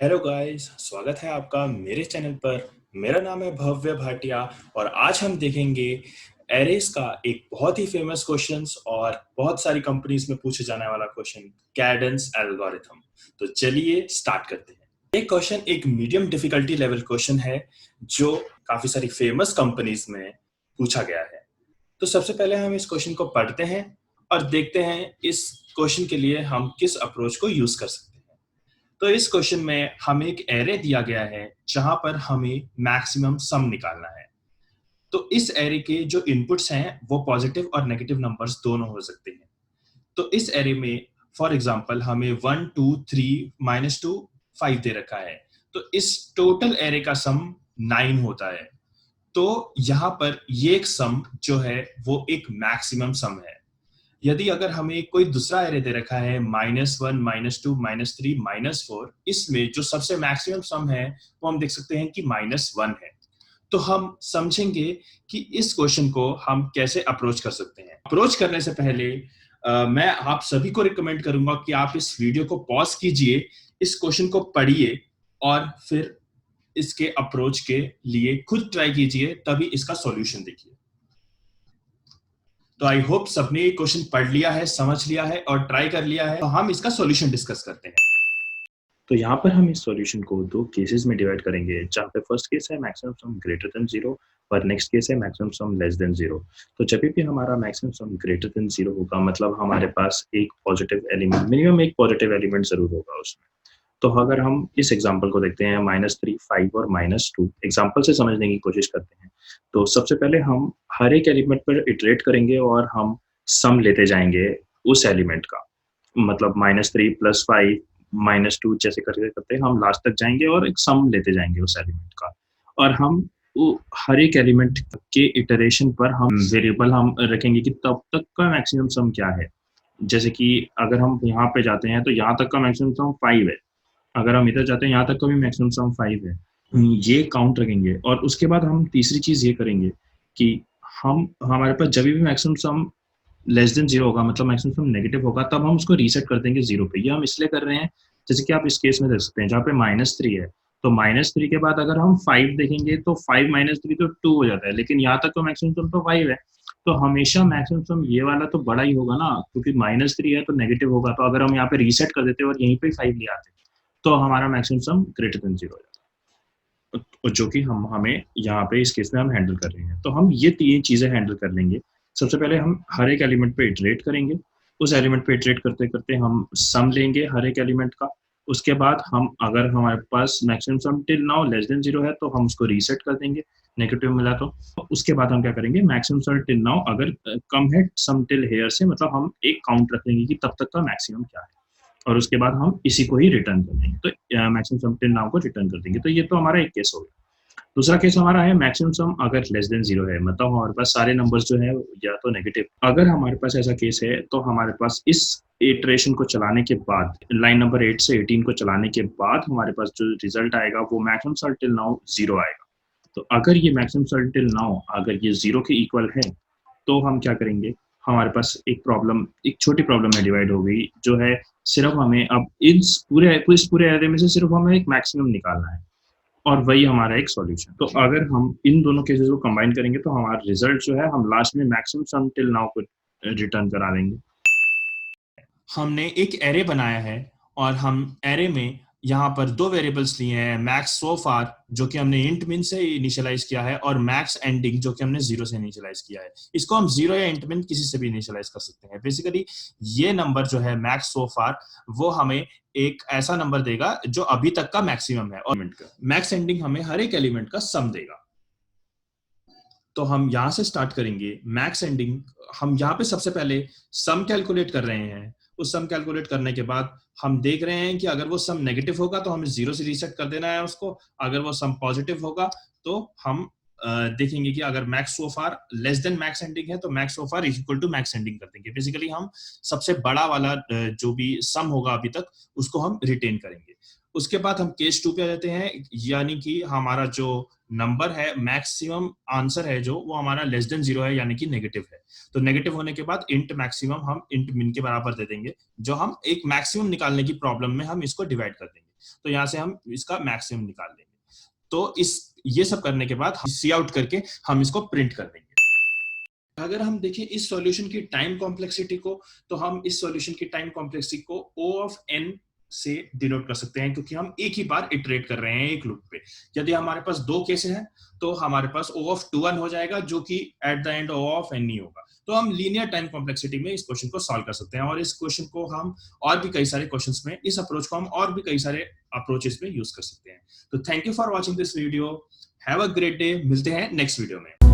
Hello guys, स्वागत है आपका मेरे चैनल पर। मेरा नाम है भव्य भाटिया और आज हम देखेंगे एरेस का एक बहुत ही फेमस क्वेश्चंस और बहुत सारी कंपनीज में पूछे जाने वाला क्वेश्चन, कैडेंस एल्गोरिथम। तो चलिए स्टार्ट करते हैं। ये क्वेश्चन एक मीडियम डिफिकल्टी लेवल क्वेश्चन है जो काफी सारी फेमस कंपनीज में पूछा गया है। तो सबसे पहले हम इस क्वेश्चन को पढ़ते हैं और देखते हैं इस क्वेश्चन के लिए हम किस अप्रोच को यूज कर सकते हैं। तो इस क्वेश्चन में हमें एक एरे दिया गया है जहां पर हमें मैक्सिमम सम निकालना है। तो इस एरे के जो इनपुट्स हैं वो पॉजिटिव और नेगेटिव नंबर्स दोनों हो सकते हैं। तो इस एरे में फॉर एग्जांपल हमें 1 2 3 -2 5 दे रखा है। तो इस टोटल एरे का सम 9 होता है। तो यहाँ पर ये एक सम जो है वो एक मैक्सिमम सम है। यदि अगर हमें कोई दूसरा एरे दे रखा है -1 -2 -3 -4, इसमें जो सबसे मैक्सिमम सम है वो हम देख सकते हैं कि -1 है। तो हम समझेंगे कि इस क्वेश्चन को हम कैसे अप्रोच कर सकते हैं। अप्रोच करने से पहले मैं आप सभी को रिकमेंड करूंगा कि आप इस वीडियो को पॉज कीजिए, इस क्वेश्चन को पढ़िए और फिर इसके अप्रोच के लिए खुद ट्राई कीजिए, तभी इसका सॉल्यूशन देखिए। तो आई होप सबने ये क्वेश्चन पढ़ लिया है, समझ लिया है और ट्राई कर लिया है। तो हम इसका सॉल्यूशन डिस्कस करते हैं। तो यहाँ पर हम इस सॉल्यूशन को दो केसेस में डिवाइड करेंगे, जहाँ पे फर्स्ट केस है मैक्सिमम सम ग्रेटर देन 0 और नेक्स्ट केस है मैक्सिमम सम लेस देन 0। तो जब भी हमारा मैक्सिमम सम ग्रेटर देन 0 होगा, मतलब हमारे पास एक पॉजिटिव एलिमेंट, मिनिमम एक पॉजिटिव एलिमेंट जरूर होगा उसमें। तो अगर हम इस एग्जाम्पल को देखते हैं -3 5 और -2 एग्जाम्पल से समझने की कोशिश करते हैं। तो सबसे पहले हम हर एक एलिमेंट पर इटरेट करेंगे और हम सम लेते जाएंगे उस एलिमेंट का, मतलब -3 + 5 -2 जैसे करते करते हम लास्ट तक जाएंगे और एक सम लेते जाएंगे उस एलिमेंट का। और हम हर एक एलिमेंट के इटरेशन पर हम वेरिएबल हम रखेंगे कि तब तक का मैक्सिमम सम क्या है। जैसे कि अगर हम यहाँ पे जाते हैं तो यहाँ तक का मैक्सिमम सम 5 है, अगर हम इधर जाते हैं यहाँ तक का भी मैक्सिमम सम 5 है। ये काउंट रखेंगे और उसके बाद हम तीसरी चीज ये करेंगे कि हम हमारे पास जब भी मैक्सिमम सम लेस देन 0 होगा, मतलब मैक्सिमम सम नेगेटिव होगा, तब हम उसको रीसेट कर देंगे 0 पे। ये हम इसलिए कर रहे हैं, जैसे कि आप इस केस में देख सकते हैं जहाँ पे -3 है। तो -3 के बाद अगर हम 5 देखेंगे तो 5 -3 तो 2 हो जाता है, लेकिन यहाँ तक तो मैक्सिमम सम तो 5 है। तो हमेशा मैक्सिमम सम ये वाला तो बड़ा ही होगा ना, क्योंकि -3 है तो नेगेटिव होगा। तो अगर हम यहाँ पे रीसेट कर देते और यहीं पे 5 ले आते तो हमारा मैक्सिमम सम ग्रेटर देन 0 हो जाता है, जो कि हमें यहाँ पे इस केस में हम हैंडल कर रहे हैं। तो हम ये तीन चीजें हैंडल कर लेंगे। सबसे पहले हम हर एक एलिमेंट पे इटरेट करेंगे, उस एलिमेंट पे इटरेट करते करते हम सम लेंगे हर एक एलिमेंट का। उसके बाद हम, अगर हमारे पास maximum sum till now less than 0 है तो हम उसको रीसेट कर देंगे, नेगेटिव मिला तो। उसके बाद हम क्या करेंगे, मैक्सिमम सम टिल नाउ अगर कम है सम टिल हेयर से, मतलब हम एक काउंट रख लेंगे कि तब तक का मैक्सिमम क्या है, और उसके बाद हम इसी को ही रिटर्न कर देंगे। तो मैक्सिमम सम टिल नाउ को रिटर्न कर देंगे। तो ये तो हमारा एक केस हो गया। दूसरा केस हमारा है मैक्सिमम सम अगर लेस देन 0 है, मतलब हमारे पास सारे नंबर्स जो है या तो नेगेटिव। अगर हमारे पास ऐसा केस है तो हमारे पास इस इटरेशन को चलाने के बाद, लाइन नंबर 8 से 18 को चलाने के बाद हमारे पास जो रिजल्ट आएगा वो मैक्सिमम सम टिल नाउ 0 आएगा। तो अगर ये मैक्सिमम सम टिल नाउ अगर ये 0 के इक्वल है तो हम क्या करेंगे, हमारे पास एक प्रॉब्लम, एक छोटी प्रॉब्लम में डिवाइड हो गई, जो है सिर्फ हमें अब इस पूरे एरे में से सिर्फ हमें एक मैक्सिमम निकालना है, और वही हमारा एक सॉल्यूशन। तो अगर हम इन दोनों केसेस को कंबाइन करेंगे तो हमारा रिजल्ट जो है, हम लास्ट में मैक्सिमम सम टिल नाउ को रिटर्न करा देंगे। हमने एक एरे बनाया है और हम एरे में यहाँ पर दो वेरिएबल्स लिए हैं, मैक्स सो फार जो कि हमने इंट मिन से इनिशियलाइज किया है, और मैक्स एंडिंग जो कि हमने 0 से इनिशियलाइज किया है। इसको हम 0 या इंट मिन किसी से भी इनिशियलाइज कर सकते हैं। बेसिकली ये नंबर जो है मैक्स सो फार, वो हमें एक ऐसा नंबर देगा जो अभी तक का मैक्सिमम है, और मैक्स एंडिंग हमें हर एक एलिमेंट का सम देगा। तो हम यहाँ से स्टार्ट करेंगे मैक्स एंडिंग। हम यहाँ पे सबसे पहले सम कैलकुलेट कर रहे हैं। उस सम कैलकुलेट करने के बाद हम देख रहे हैं कि अगर वो सम नेगेटिव होगा तो हमें 0 से रीसेट कर देना है उसको। अगर वो सम पॉजिटिव होगा तो हम देखेंगे कि अगर max so far less than max ending है तो max so far is equal to max ending कर देंगे। बेसिकली हम सबसे बड़ा वाला जो भी सम होगा अभी तक उसको हम रिटेन करेंगे। उसके बाद हम केस 2 पे आ जाते हैं, यानी कि हमारा जो नंबर है, मैक्सिमम आंसर है जो, वो हमारा लेस देन 0 है, यानी कि नेगेटिव है। तो नेगेटिव होने के बाद इंट मैक्सिमम हम इंट मिन के बराबर दे देंगे, जो हम एक मैक्सिमम निकालने की प्रॉब्लम में हम इसको डिवाइड कर देंगे। तो यहाँ से हम इसका मैक्सिमम निकाल देंगे। तो ये सब करने के बाद सी आउट करके हम इसको प्रिंट कर देंगे। अगर हम देखें इस सॉल्यूशन की टाइम कॉम्प्लेक्सिटी को, तो हम इस सॉल्यूशन की टाइम कॉम्प्लेक्सिटी को O ऑफ n से डिनोट कर सकते हैं, क्योंकि हम एक ही बार इटरेट कर रहे हैं एक लूप पे। यदि हमारे पास 2 केसेस हैं तो हमारे पास O ऑफ 2n हो जाएगा, जो कि at the end O of n ही होगा। तो हम लीनियर टाइम कॉम्प्लेक्सिटी में इस क्वेश्चन को सॉल्व कर सकते हैं, और इस क्वेश्चन को हम और भी कई सारे क्वेश्चंस में, इस अप्रोच को हम और भी कई सारे अप्रोचेस में यूज कर सकते हैं। तो thank you for watching this video. Have a great day. मिलते हैं नेक्स्ट वीडियो में।